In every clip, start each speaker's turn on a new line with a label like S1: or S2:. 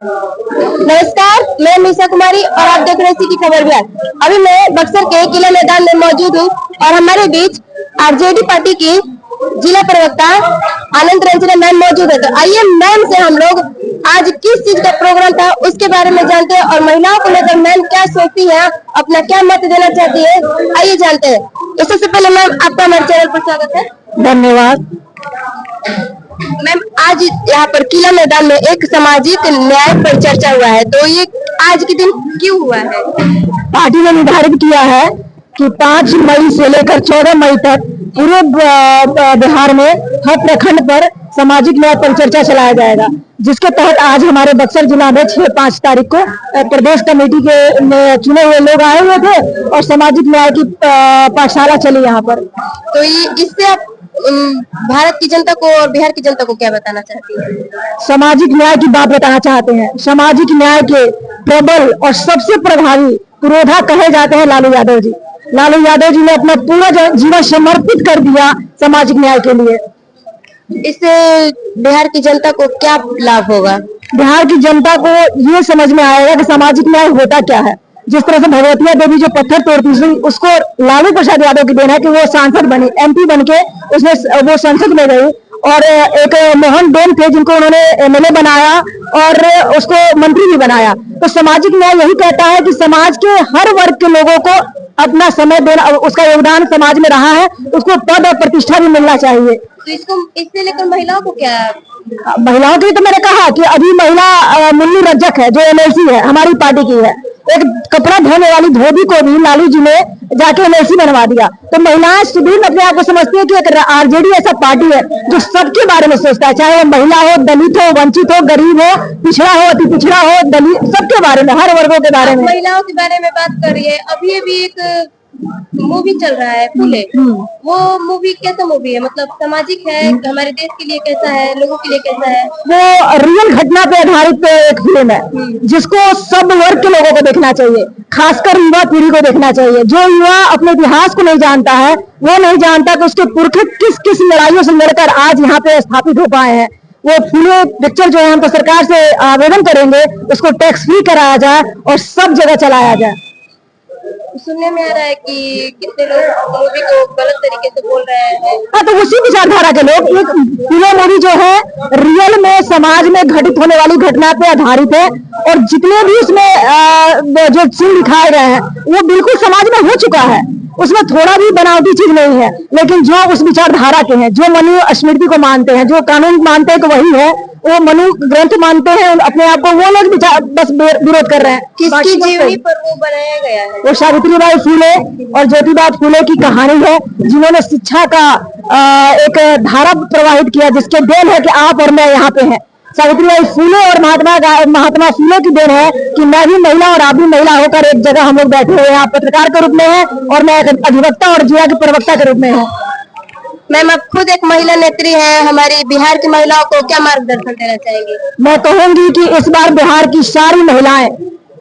S1: नमस्कार, मैं मीसा कुमारी और आप देख रहे हैं सिटी खबर बिहार। अभी मैं बक्सर के किला मैदान में मौजूद हूँ और हमारे बीच आरजेडी पार्टी की जिला प्रवक्ता आनंद रंजन मैम मौजूद है। तो आइए मैम से हम लोग आज किस चीज का प्रोग्राम था उसके बारे में जानते हैं और महिलाओं को लेकर मैम क्या सोचती है, अपना क्या मत देना चाहती है, आइए जानते हैं। इससे पहले मैम आपका हमारे चैनल पर स्वागत है।
S2: धन्यवाद
S1: मैम, आज यहाँ पर किला मैदान में एक सामाजिक न्याय पर चर्चा हुआ है, तो ये आज के दिन क्यों हुआ है?
S2: पार्टी ने निर्धारित किया है कि 5 मई से लेकर 14 मई तक पूरे बिहार में हर प्रखंड पर सामाजिक न्याय पर चर्चा चलाया जाएगा, जिसके तहत आज हमारे बक्सर जिला में 6-5 तारीख को प्रदेश कमेटी के चुने हुए लोग आए हुए थे और सामाजिक न्याय की पाठशाला चली यहाँ पर।
S1: तो इससे आप भारत की जनता को और बिहार की जनता को क्या बताना चाहती है?
S2: सामाजिक न्याय की बात बताना चाहते हैं। सामाजिक न्याय के प्रबल और सबसे प्रभावी पुरोधा कहे जाते हैं लालू यादव जी। लालू यादव जी ने अपना पूरा जीवन समर्पित कर दिया सामाजिक न्याय के लिए।
S1: इससे बिहार की जनता को क्या लाभ होगा?
S2: बिहार की जनता को ये समझ में आएगा कि सामाजिक न्याय होता क्या है। जिस तरह से भगवतिया देवी जो पत्थर तोड़ती थी, उसको लालू प्रसाद यादव की देन है कि वो सांसद बनी, एमपी बन के उसने वो संसद में गई। और एक मोहन डोम थे जिनको उन्होंने एमएलए बनाया और उसको मंत्री भी बनाया। तो सामाजिक न्याय यही कहता है कि समाज के हर वर्ग के लोगों को अपना समय देना, उसका योगदान समाज में रहा है, उसको पद और प्रतिष्ठा भी मिलना चाहिए।
S1: तो इससे लेकर महिलाओं को क्या?
S2: महिलाओं की तो मैंने कहा कि अभी महिला मुन्नी रज्जक है जो एमएलसी है, हमारी पार्टी की है। एक कपड़ा धोने वाली धोबी को भी लालू जी ने जाके एमएलसी बनवा दिया। तो महिलाएं सुदूर अपने आप को समझती है कि एक आरजेडी ऐसा पार्टी है जो सबके बारे में सोचता है, चाहे वो महिला हो, दलित हो, वंचित हो, गरीब हो, पिछड़ा हो, अति पिछड़ा हो, दलित, सबके बारे में, हर वर्गों के बारे में।
S1: महिलाओं के बारे में बात करिए। अभी भी एक मूवी चल रहा है फूले, वो मूवी कैसा मूवी है? मतलब सामाजिक है, हमारे देश के लिए कैसा है, लोगों के लिए कैसा है?
S2: वो रियल घटना पे आधारित एक फिल्म है जिसको सब वर्ग के लोगों को देखना चाहिए, खासकर युवा पीढ़ी को देखना चाहिए। जो युवा अपने इतिहास को नहीं जानता है, वो नहीं जानता कि उसके पुरखे किस किस लड़ाइयों से लड़कर आज यहाँ पे स्थापित हो पाए हैं। वो फूले पिक्चर जो है हम तो सरकार से आवेदन करेंगे उसको टैक्स फ्री कराया जाए और सब जगह चलाया जाए।
S1: सुनने में आ रहा है कि कितने लोग मूवी को गलत तरीके से बोल रहे हैं।
S2: हाँ, तो उसी विचारधारा के लोग। एक पूरा मूवी जो है रियल में समाज में घटित होने वाली घटना पे आधारित है और जितने भी उसमें जो सीन दिखाए गए हैं वो बिल्कुल समाज में हो चुका है, उसमें थोड़ा भी बनावटी चीज नहीं है। लेकिन जो उस विचारधारा के हैं, जो मनु स्मृति को मानते हैं, जो कानून मानते हैं कि वही है, वो मनु ग्रंथ मानते हैं अपने आप को, वो लोग बस विरोध कर रहे हैं।
S1: किसकी जीवनी पर वो बनाया गया है?
S2: वो सावित्रीबाई फूले और ज्योतिबा फूले की कहानी है, जिन्होंने शिक्षा का एक धारा प्रवाहित किया, जिसके देन है कि आप और मैं यहाँ पे हैं। सावित्रीबाई फूले और महात्मा फूले की देन है कि मैं भी महिला और आप भी महिला होकर एक जगह हम लोग बैठे हुए हैं। आप पत्रकार के रूप में हैं और मैं एक अधिवक्ता और जिला के प्रवक्ता के रूप में हूँ।
S1: मैम, आप खुद एक महिला नेत्री हैं, हमारी बिहार की महिलाओं को क्या मार्गदर्शन देना चाहेंगे?
S2: मैं कहूंगी कि इस बार बिहार की सारी महिलाएं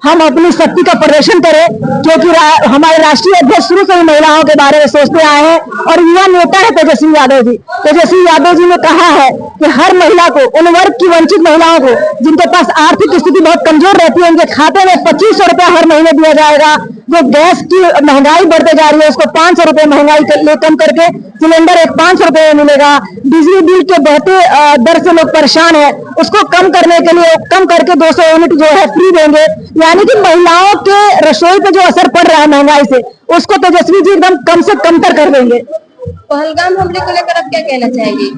S2: हम अपनी शक्ति का प्रदर्शन करें, क्योंकि हमारे राष्ट्रीय अध्यक्ष शुरू से ही महिलाओं के बारे में सोचते आए हैं और युवा नेता है तेजस्वी यादव जी। तेजस्वी यादव जी ने कहा है कि हर महिला को, उन वर्ग की वंचित महिलाओं को जिनके पास आर्थिक स्थिति बहुत कमजोर रहती है, उनके खाते में 2500 रुपया हर महीने दिया जाएगा। जो गैस की महंगाई बढ़ते जा रही है उसको 500 रुपए महंगाई कम करके सिलेंडर एक 500 रुपए में मिलेगा। बिजली बिल के बढ़ते दर से लोग परेशान है, उसको कम करने के लिए कम करके 200 यूनिट जो है फ्री देंगे। यानी कि महिलाओं के रसोई पे जो असर पड़ रहा है महंगाई से, उसको तेजस्वी जी एकदम कम से कमतर कर देंगे।
S1: पहलगाम हमले को लेकर आप क्या कहना चाहेंगे?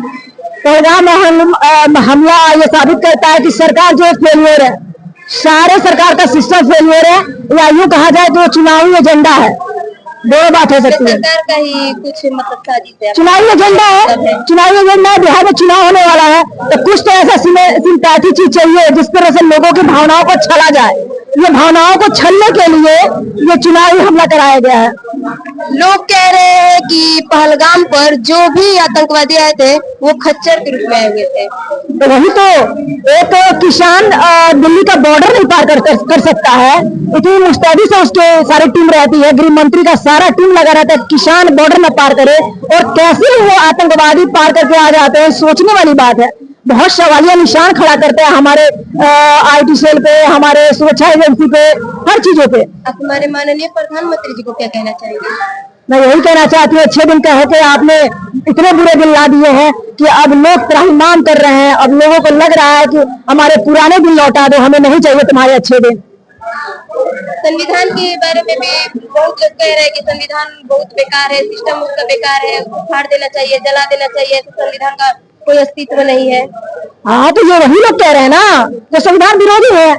S2: पहलगाम हमला ये साबित करता है कि सरकार जो फेलियर है, सारे सरकार का सिस्टम फेलियर है, या यूं कहा जाए तो चुनावी एजेंडा है। दो बात हो सकती है,
S1: सरकार का ही कुछ मतलब साजिश है,
S2: चुनावी एजेंडा है। चुनावी एजेंडा है, बिहार में चुनाव होने वाला है, तो कुछ तो ऐसा सिंपैथी चीज चाहिए जिस तरह से लोगों की भावनाओं को छला जाए। ये भावनाओं को छलने के लिए ये चुनावी हमला कराया गया है।
S1: लोग कह रहे हैं कि पहलगाम पर जो भी आतंकवादी आए थे वो खच्चर के रूप में आए हुए थे।
S2: तो वही तो, एक किसान दिल्ली का बॉर्डर नहीं पार कर सकता है, इतनी मुस्तैदी से उसके सारी टीम रहती है, गृह मंत्री का सारा टीम लगा रहता है, किसान बॉर्डर न पार करे और कैसे वो आतंकवादी पार करके आ जाते हैं, सोचने वाली बात है। बहुत सवालिया निशान खड़ा करते हैं हमारे IT सेल पे, हमारे सुरक्षा एजेंसी पे, हर चीजों पे।
S1: आप हमारे माननीय प्रधानमंत्री जी को क्या कहना चाहेंगे?
S2: मैं यही कहना चाहती हूँ, 6 दिन कह के आपने इतने बुरे दिन ला दिए हैं कि अब लोग त्राहिमाम कर रहे हैं। अब लोगों को लग रहा है कि हमारे पुराने दिन लौटा दो, हमें नहीं चाहिए तुम्हारे अच्छे दिन।
S1: संविधान के बारे में भी बहुत लोग कह रहे हैं कि संविधान बहुत बेकार है, सिस्टम उसका बेकार है, उसको फाड़ देना चाहिए, जला देना चाहिए, तो संविधान का कोई अस्तित्व नहीं है।
S2: हाँ, तो ये वही लोग कह रहे हैं ना जो संविधान विरोधी है,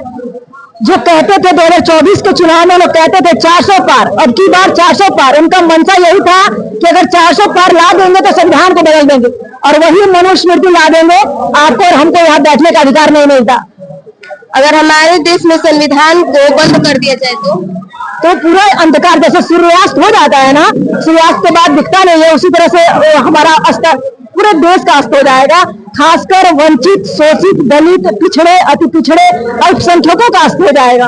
S2: जो कहते थे 2024 के चुनाव में लोग कहते थे 400 पार, अब की बार 400 पार। उनका मंशा यही था कि अगर 400 पार ला देंगे तो संविधान को बदल देंगे, और वही मनुस्मृति ला देंगे, आपको और हमको यहाँ बैठने का अधिकार नहीं मिलता।
S1: अगर हमारे देश में संविधान को बंद कर दिया जाए तो
S2: पूरा अंधकार जैसे सूर्यास्त हो जाता है ना, सूर्यास्त के बाद दिखता नहीं है, उसी तरह से हमारा अस्तर पूरे देश का अस्त हो जाएगा। खासकर वंचित, शोषित, दलित, पिछड़े, अति पिछड़े, अल्पसंख्यकों का अस्त हो जाएगा।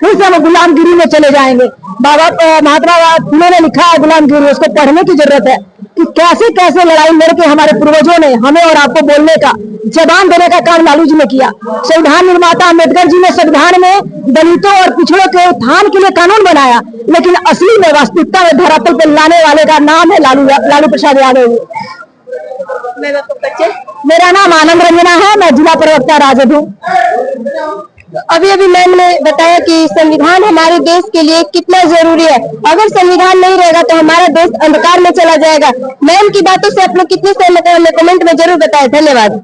S2: फिर से हम गुलामगिरी में चले जाएंगे। बाबा महात्मा फुले ने लिखा है गुलामगिरी, उसको पढ़ने की जरूरत है कि कैसे कैसे लड़ाई लड़के हमारे पूर्वजों ने हमें और आपको बोलने का, जबान देने का काम लालू जी ने किया। संविधान निर्माता अम्बेडकर जी ने संविधान में दलितों और पिछड़ों के उत्थान के लिए कानून बनाया, लेकिन असली में वास्तविकता में धरातल पर लाने वाले का नाम है लालू प्रसाद यादव। मेरा नाम आनंद रंजना है, मैं जिला प्रवक्ता राजद हूँ।
S1: अभी अभी मैम ने बताया कि संविधान हमारे देश के लिए कितना जरूरी है। अगर संविधान नहीं रहेगा तो हमारा देश अंधकार में चला जाएगा। मैम की बातों से आप लोग कितने सहमत हैं, हमें कमेंट में जरूर बताएं। धन्यवाद।